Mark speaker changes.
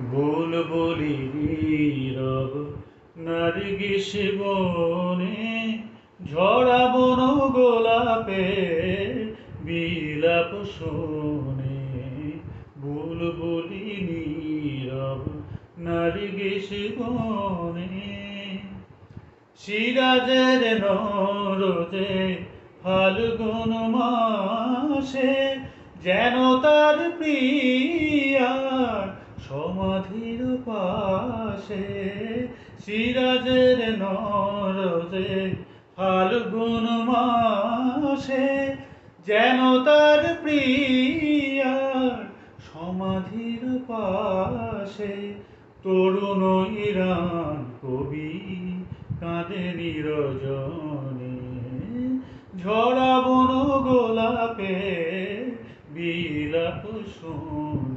Speaker 1: বুলবুলি নীরব নার্গিস বনে ঝরা বন গোলাপে বিলাপ শোনে। বুলবুলি নীরব নার্গিস বনে সিরাজের নরতে ফাল্গুন মাসে যেন তার প্রিয়ার সমাধির পাশে। সিরাজের নরতে ফাল্গুন মাসে যেন তার প্রিয়ার সমাধির পাশে। তরুণ ইরান কবি কাঁদে নিরজনে ঝরা বন গোলাপে বিলাপ শোনে।